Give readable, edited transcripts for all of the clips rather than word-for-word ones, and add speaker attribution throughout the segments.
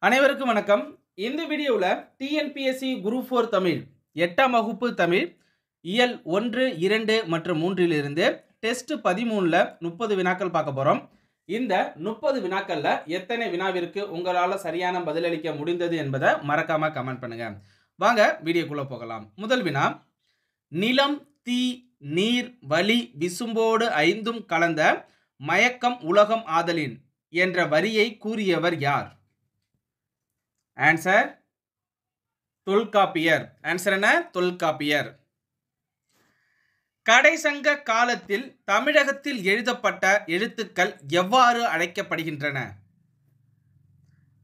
Speaker 1: அனைவருக்கும் வணக்கம். இந்த வீடியோவில் டிஎன்பிஎஸ்சி குரூப் 4 தமிழ் 8ஆம் வகுப்பு தமிழ் இயல் 1, 2 மற்றும் 3 இருந்து டெஸ்ட் 13ல் 30 வினாக்கள் பார்க்க போகிறோம். இந்த 30 வினாக்களில் எத்தனை வினாவிற்கு உங்களால் சரியான பதிலளிக்க முடிந்தது என்பதை மறக்காமல் கமெண்ட் பண்ணுங்கள். வாங்க வீடியோக்குள்ளே போகலாம். முதல் வினா, நிலம், தீ, நீர், வலி, விசும்போடு ஐந்தும் கலந்த மயக்கம் உலகம் ஆதலின் என்ற வரியை கூறியவர் யார்? ஆன்சர் தொல்காப்பியர். ஆன்சர் என்ன? தொல்காப்பியர். கடைசங்க காலத்தில் தமிழகத்தில் எழுதப்பட்ட எழுத்துக்கள் எவ்வாறு அழைக்கப்படுகின்றன?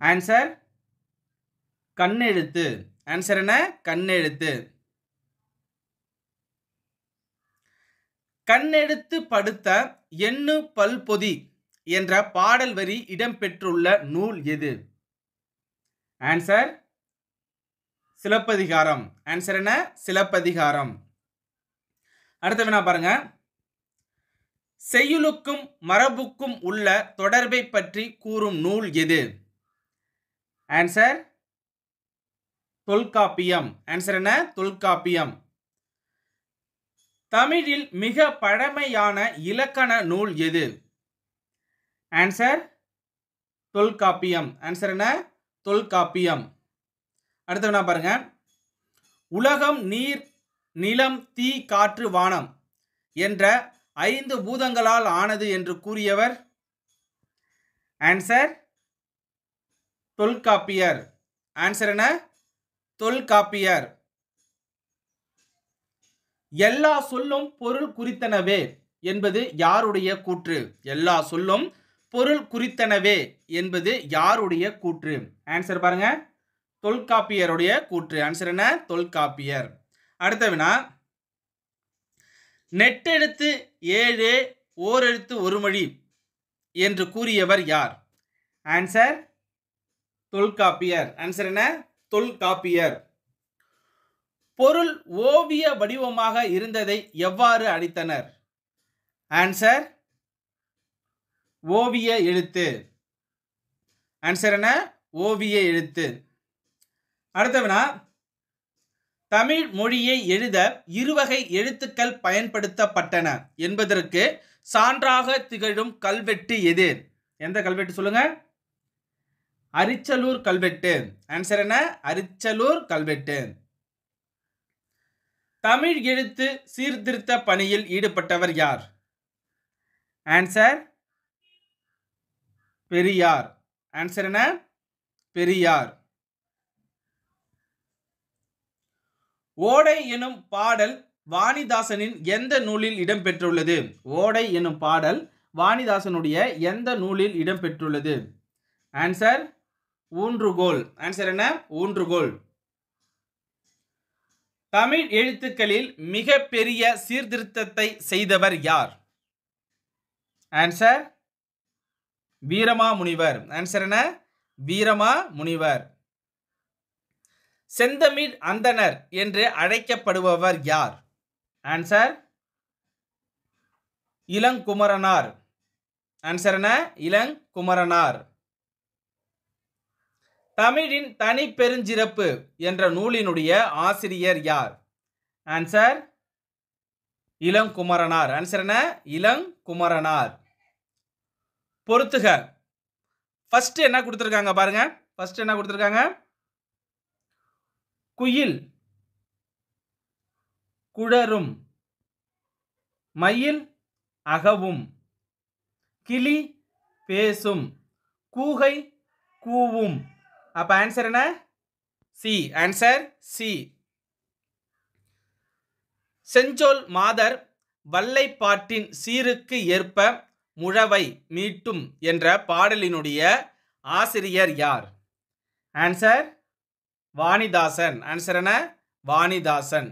Speaker 1: ஆன்சர் கண்ணெழுத்து. ஆன்சர் என்ன? கண்ணெழுத்து. கண்ணெடுத்து படுத்த எண்ணு பல்பொதி என்ற பாடல் வரி இடம்பெற்றுள்ள நூல் எது? ஆன்சர் சிலப்பதிகாரம். ஆன்சர் என்ன? சிலப்பதிகாரம். அடுத்த வினா பாருங்க. செய்யுளுக்கும் மரபுக்கும் உள்ள தொடர்பை பற்றி கூறும் நூல் எது? ஆன்சர் தொல்காப்பியம். ஆன்சர் என்ன? தொல்காப்பியம். தமிழில் மிக பழமையான இலக்கண நூல் எது? ஆன்சர் தொல்காப்பியம். ஆன்சர் என்ன? தொல்காப்பியம். அடுத்த வினா பாருங்க. உலகம், நீர், நிலம், தீ, காற்று, வானம் என்ற 5 பூதங்களால் ஆனது என்று கூறியவர்? ஆன்சர் தொல்காப்பியர். ஆன்சர் என்ன? தொல்காப்பியர். எல்லா சொல்லும் பொருள் குறித்தனவே என்பது யாருடைய கூற்று? எல்லா சொல்லும் பொருள் குறித்தனவே என்பது யாருடைய கூற்று? ஆன்சர் பாருங்க, தொல்காப்பியருடைய கூற்று. ஆன்சர் என்ன? தொல்காப்பியர். அடுத்த வினா, நெட்டெழுத்து 7 ஓரெழுத்து ஒரு மொழி என்று கூறியவர் யார்? ஆன்சர் தொல்காப்பியர். ஆன்சர் என்ன? தொல்காப்பியர். பொருள் ஓவிய வடிவமாக இருந்ததை எவ்வாறு அழைத்தனர்? ஆன்சர் ஓவிய எழுத்து. ஆன்சர் என்ன? ஓவிய எழுத்து. அடுத்த வினா, தமிழ் மொழியை எழுத இருவகை எழுத்துக்கள் பயன்படுத்தப்பட்டன என்பதற்கு சான்றாக திகழும் கல்வெட்டு எது? எந்த கல்வெட்டு சொல்லுங்க? அரிச்சலூர் கல்வெட்டு. ஆன்சர் என்ன? அரிச்சலூர் கல்வெட்டு. தமிழ் எழுத்து சீர்திருத்த பணியில் ஈடுபட்டவர் யார்? ஆன்சர் பெரியார். ஆன்சர் என்ன? பெரியார். ஓடை எனும் பாடல் வாணிதாசனின் எந்த நூலில் இடம்பெற்றுள்ளது? ஓடை எனும் பாடல் வாணிதாசனுடைய எந்த நூலில் இடம்பெற்றுள்ளது? ஆன்சர் ஊன்றுகோல். ஆன்சர் என்ன? ஊன்றுகோல். தமிழ் எழுத்துக்களில் மிக பெரிய சீர்திருத்தத்தை செய்தவர் யார்? ஆன்சர் வீரமாமுனிவர். ஆன்சர் என்ன? வீரமாமுனிவர். செந்தமிழ் அந்தணர் என்று அழைக்கப்படுபவர் யார்? ஆன்சர் இளங்குமரனார். ஆன்சர் என்ன? இளங்குமரனார். தமிழின் தனி பெருஞ்சிறப்பு என்ற நூலினுடைய ஆசிரியர் யார்? ஆன்சர் இளங்குமரனார். ஆன்சர் என்ன? இளங்குமரனார். பொறுத்துக. ஃபர்ஸ்ட் என்ன கொடுத்துருக்காங்க பாருங்க. ஃபர்ஸ்ட் என்ன கொடுத்துருக்காங்க? குயில் குழரும், மயில் அகவும், கிளி பேசும், கூகை கூவும். அப்ப ஆன்சர் என்ன? சி. Answer C. செஞ்சொல் மாதர் வல்லைப்பாட்டின் சீருக்கு ஏற்ப முழவை மீட்டும் என்ற பாடலினுடைய ஆசிரியர் யார்? ஆன்சர் வாணிதாசன். ஆன்சர் என்ன? வாணிதாசன்.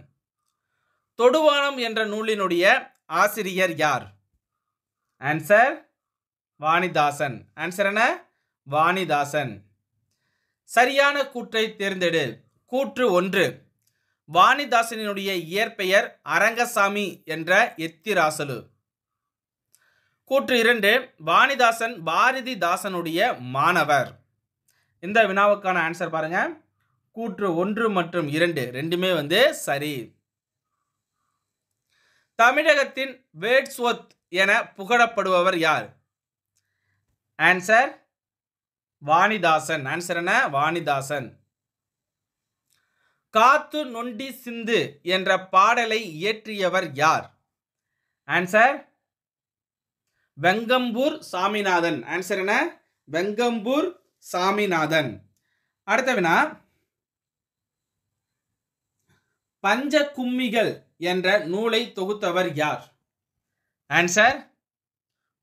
Speaker 1: தொடுவானம் என்ற நூலினுடைய ஆசிரியர் யார்? ஆன்சர் வாணிதாசன். ஆன்சர் என்ன? வாணிதாசன். சரியான கூற்றை தேர்ந்தெடு. கூற்று 1, வாணிதாசனுடைய இயற்பெயர் அரங்கசாமி என்ற எத்திராசலு. கூற்று 2, வாணிதாசன் பாரதிதாசனுடைய மாணவர். இந்த வினாவுக்கான ஆன்சர் பாருங்க. கூற்று 1 மற்றும் 2 ரெண்டுமே சரி. தமிழகத்தின் வேர்ட்ஸ்வொர்த் என புகழப்படுபவர் யார்? ஆன்சர் வாணிதாசன். ஆன்சர் என்ன? வாணிதாசன். காத்து நொண்டி சிந்து என்ற பாடலை இயற்றியவர் யார்? ஆன்சர் வெங்கம்பூர் சாமிநாதன். ஆன்சர் என்ன? வெங்கம்பூர் சாமிநாதன். அடுத்த வினா, பஞ்ச கும்மிகள் என்ற நூலை தொகுத்தவர் யார்? ஆன்சர்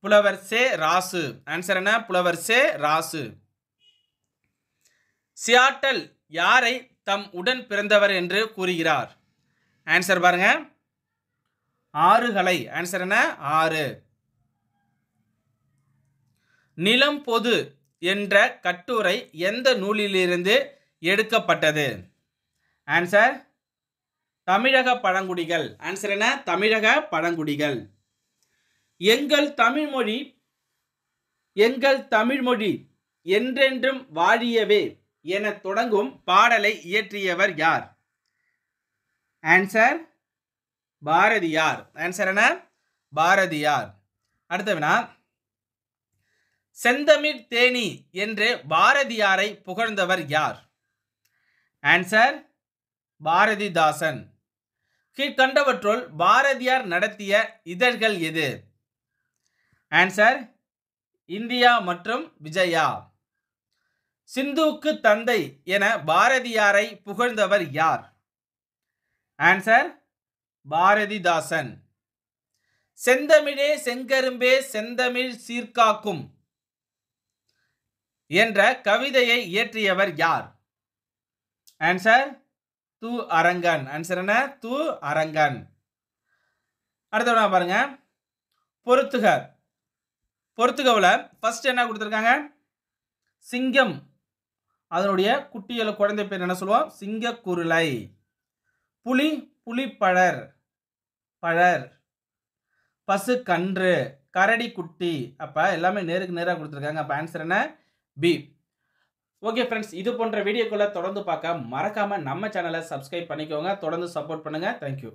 Speaker 1: புலவர் சே ராசு. ஆன்சர் என்ன? புலவர் சே ராசு. சியாட்டல் யாரை தம் உடன் பிறந்தவர் என்று கூறுகிறார்? ஆன்சர் பாருங்க. ஆறுகளை. ஆன்சர் என்ன? ஆறு. நிலம் பொது என்ற கட்டுரை எந்த நூலிலிருந்து எடுக்கப்பட்டது? ஆன்சர் தமிழக பழங்குடிகள். ஆன்சர் என்ன? தமிழக பழங்குடிகள். எங்கள் தமிழ்மொழி என்றென்றும் வாழியவே என தொடங்கும் பாடலை இயற்றியவர் யார்? ஆன்சர் பாரதியார். ஆன்சர் என்ன? பாரதியார். அடுத்த வினா, செந்தமிழ் தேனி என்று பாரதியாரை புகழ்ந்தவர் யார்? ஆன்சர் பாரதிதாசன். கீழ்கண்டவற்றுள் பாரதியார் நடத்திய இதழ்கள் எது? ஆன்சர் இந்தியா மற்றும் விஜயா. சிந்துவுக்கு தந்தை என பாரதியாரை புகழ்ந்தவர் யார்? ஆன்சர் பாரதிதாசன். செந்தமிழே செங்கரும்பே செந்தமிழ் சீர்காக்கும் என்ற கவிதையை இயற்றியவர் யார்? ஆன்சர் து அரங்கன். ஆன்சர் என்ன? து அரங்கன். அடுத்த பாருங்க, பொறுத்துகவுல ஃபர்ஸ்ட் என்ன கொடுத்துருக்காங்க? சிங்கம். அதனுடைய குட்டியில குழந்தை பேர் என்ன சொல்லுவோம்? சிங்கக்குருளை. புலி புலிப்பழர் பழர். பசு கன்று கரடி குட்டி. அப்ப எல்லாமே நேருக்கு நேராக கொடுத்துருக்காங்க. அப்ப ஆன்சர் என்ன? பி. ஓகே ஃப்ரெண்ட்ஸ், இது போன்ற வீடியோக்களை தொடர்ந்து பார்க்க மறக்காம நம்ம சேனலை சப்ஸ்கிரைப் பண்ணிக்கோங்க. தொடர்ந்து சப்போர்ட் பண்ணுங்க. தேங்க்யூ.